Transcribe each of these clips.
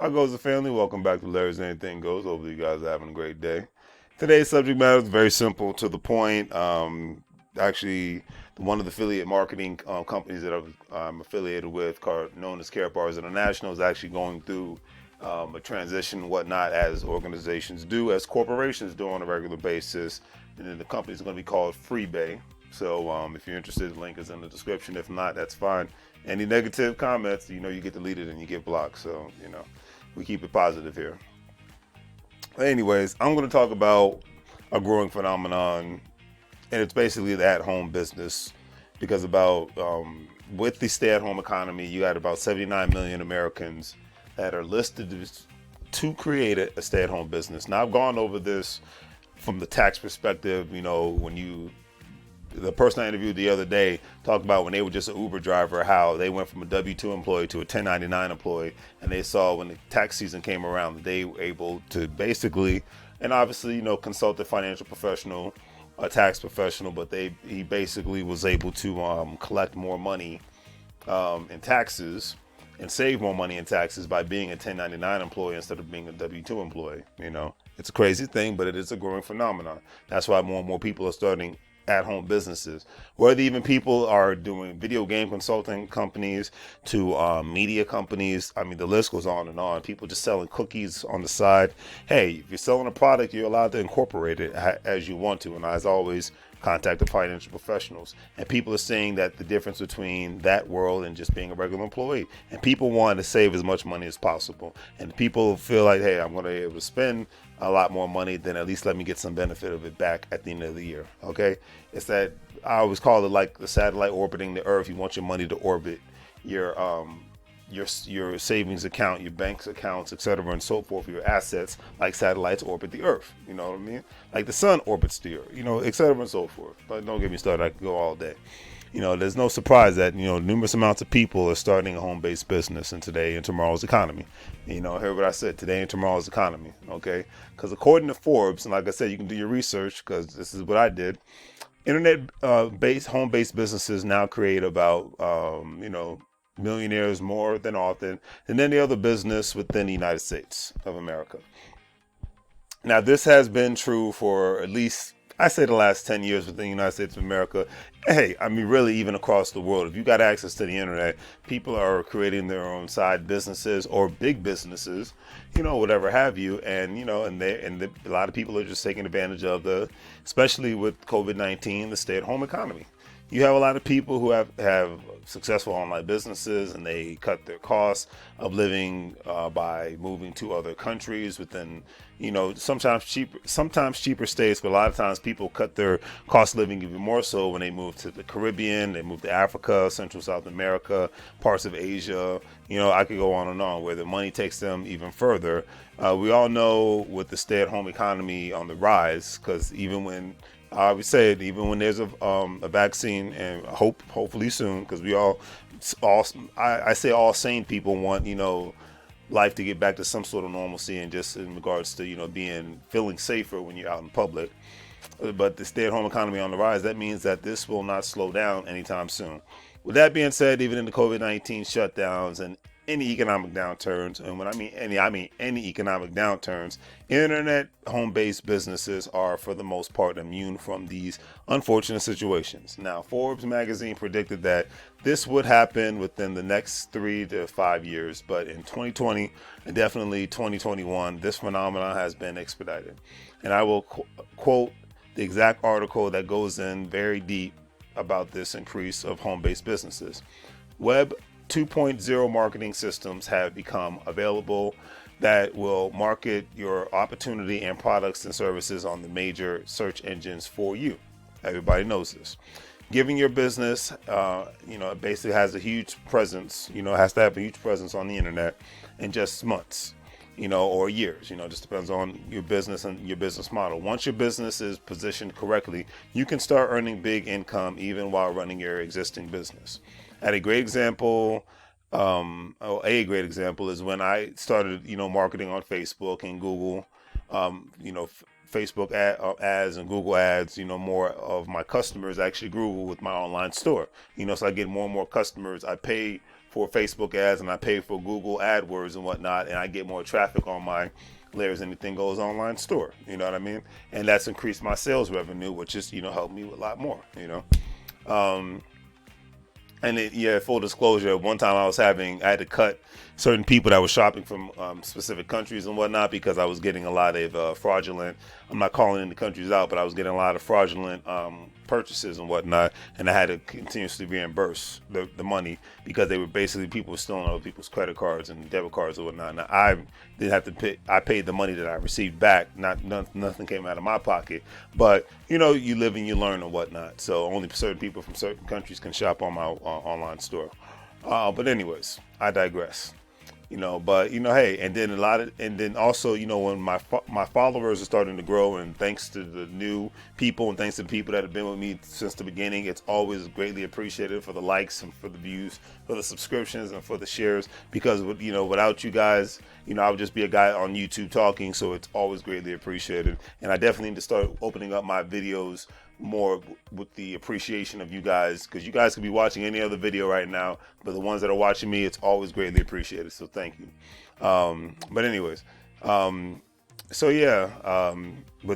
How goes the family? Welcome back to Larry's Anything Goes. Hopefully, you guys are having a great day. Today's subject matter is very simple, to the point. Actually, one of the affiliate marketing companies that I'm affiliated with, known as Care Bars International, is actually going through a transition and whatnot, as organizations do, as corporations do on a regular basis. And then the company is going to be called FreeBay. So if you're interested, the link is in the description. If not, that's fine. Any negative comments, you get deleted and you get blocked. So, we keep it positive here. Anyways, I'm going to talk about a growing phenomenon, and it's basically the at-home business. Because with the stay-at-home economy, you got about 79 million Americans that are listed to create a stay-at-home business. Now, I've gone over this from the tax perspective. The person I interviewed the other day talked about when they were just an Uber driver, how they went from a W-2 employee to a 1099 employee, and they saw when the tax season came around that they were able to basically, and obviously, consult a financial professional, a tax professional, but he basically was able to collect more money in taxes and save more money in taxes by being a 1099 employee instead of being a W-2 employee. It's a crazy thing, but it is a growing phenomenon. That's why more and more people are starting at-home businesses, whether even people are doing video game consulting companies to media companies. I mean, the list goes on and on. People just selling cookies on the side. Hey, if you're selling a product, you're allowed to incorporate it as you want to. And as always, contact the financial professionals. And people are saying that the difference between that world and just being a regular employee. And people want to save as much money as possible. And people feel like, hey, I'm going to be able to spend a lot more money, then at least let me get some benefit of it back at the end of the year. Okay, it's that I always call it like the satellite orbiting the Earth. You want your money to orbit your savings account, your bank's accounts, etc., and so forth. Your assets, like satellites, orbit the Earth. You know what I mean? Like the sun orbits the Earth. Etc., and so forth. But don't get me started. I could go all day. There's no surprise that, numerous amounts of people are starting a home-based business in today and tomorrow's economy. Hear what I said, today and tomorrow's economy, okay? Because according to Forbes, and like I said, you can do your research because this is what I did, internet-based, home-based businesses now create about, millionaires more than often than any other business within the United States of America. Now, this has been true for at least, I say, the last 10 years within the United States of America. Hey, I mean, really, even across the world. If you got access to the internet, people are creating their own side businesses or big businesses, whatever have you. And, a lot of people are just taking advantage of especially with COVID-19, the stay-at-home economy. You have a lot of people who have successful online businesses, and they cut their costs of living by moving to other countries within, sometimes cheaper states, but a lot of times people cut their cost of living even more so when they move to the Caribbean, they move to Africa, Central South America, parts of Asia. I could go on and on where the money takes them even further. We all know with the stay-at-home economy on the rise, because even when I would say it, even when there's a vaccine, and hopefully soon, because I say all sane people want, life to get back to some sort of normalcy, and just in regards to, feeling safer when you're out in public. But the stay-at-home economy on the rise, that means that this will not slow down anytime soon. With that being said, even in the COVID-19 shutdowns and any economic downturns, and when I mean any economic downturns, internet home-based businesses are for the most part immune from these unfortunate situations. Now, Forbes magazine predicted that this would happen within the next 3 to 5 years, but in 2020 and definitely 2021, this phenomenon has been expedited. And I will quote the exact article that goes in very deep about this increase of home-based businesses. Web 2.0 marketing systems have become available that will market your opportunity and products and services on the major search engines for you. Everybody knows this. Giving your business, basically has a huge presence, has to have a huge presence on the internet in just months, or years, just depends on your business and your business model. Once your business is positioned correctly, you can start earning big income even while running your existing business. A great example is when I started, marketing on Facebook and Google, Facebook ads and Google ads, more of my customers actually grew with my online store. So I get more and more customers. I pay for Facebook ads and I pay for Google AdWords and whatnot, and I get more traffic on my Larry's Anything Goes online store. You know what I mean? And that's increased my sales revenue, which is, helped me with a lot more, And full disclosure, one time I had to cut certain people that were shopping from specific countries and whatnot because I was getting a lot of fraudulent, I'm not calling any countries out, but I was getting a lot of fraudulent purchases and whatnot, and I had to continuously reimburse the money because they were basically, people were stealing other people's credit cards and debit cards and whatnot. Now I didn't have to pay, I paid the money that I received back, nothing came out of my pocket, but you live and you learn and whatnot, so only certain people from certain countries can shop on my online store. But anyways, I digress. But hey, and then also, when my followers are starting to grow, and thanks to the new people and thanks to the people that have been with me since the beginning, it's always greatly appreciated for the likes and for the views, for the subscriptions and for the shares, because without you guys, I would just be a guy on YouTube talking, so it's always greatly appreciated. And I definitely need to start opening up my videos more with the appreciation of you guys, because you guys could be watching any other video right now, but the ones that are watching me, it's always greatly appreciated, so thank you. But anyways, with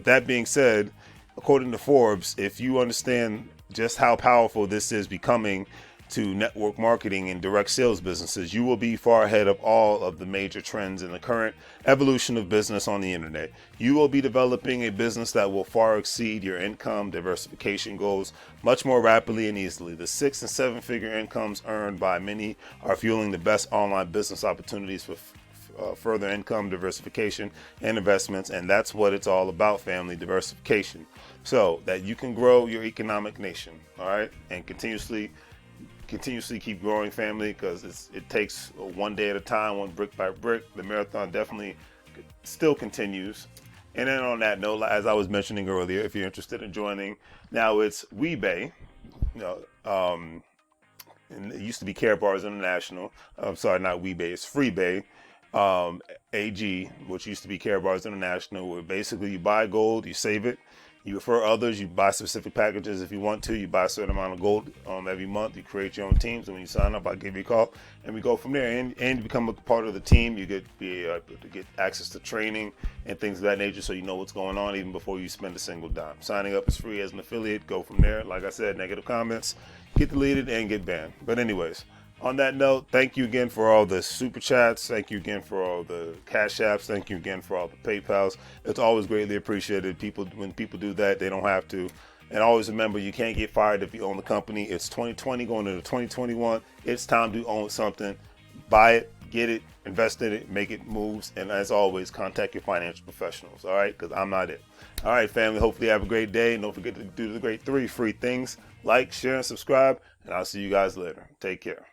that being said, according to Forbes, if you understand just how powerful this is becoming to network marketing and direct sales businesses, you will be far ahead of all of the major trends in the current evolution of business on the internet. You will be developing a business that will far exceed your income diversification goals much more rapidly and easily. The 6- and 7-figure incomes earned by many are fueling the best online business opportunities for further income diversification and investments, and that's what it's all about, family: diversification, so that you can grow your economic nation, all right, and continuously keep growing, family, because it takes one day at a time, one brick by brick. The marathon definitely still continues. And then on that note, as I was mentioning earlier, if you're interested in joining, now it's WeBay. And it used to be Care Bars International. I'm sorry, not WeBay, it's FreeBay. AG, which used to be Care Bars International, where basically you buy gold, you save it, you refer others, you buy specific packages if you want to, you buy a certain amount of gold every month, you create your own teams, and when you sign up, I'll give you a call, and we go from there, and you become a part of the team. You get access to training and things of that nature, so you know what's going on even before you spend a single dime. Signing up is free as an affiliate. Go from there. Like I said, negative comments get deleted and get banned. But anyways, on that note, thank you again for all the super chats. Thank you again for all the cash apps. Thank you again for all the PayPals. It's always greatly appreciated. When people do that, they don't have to. And always remember, you can't get fired if you own the company. It's 2020 going into 2021. It's time to own something. Buy it, get it, invest in it, make it moves. And as always, contact your financial professionals, all right? Because I'm not it. All right, family, hopefully you have a great day. And don't forget to do the great 3 free things: like, share, and subscribe. And I'll see you guys later. Take care.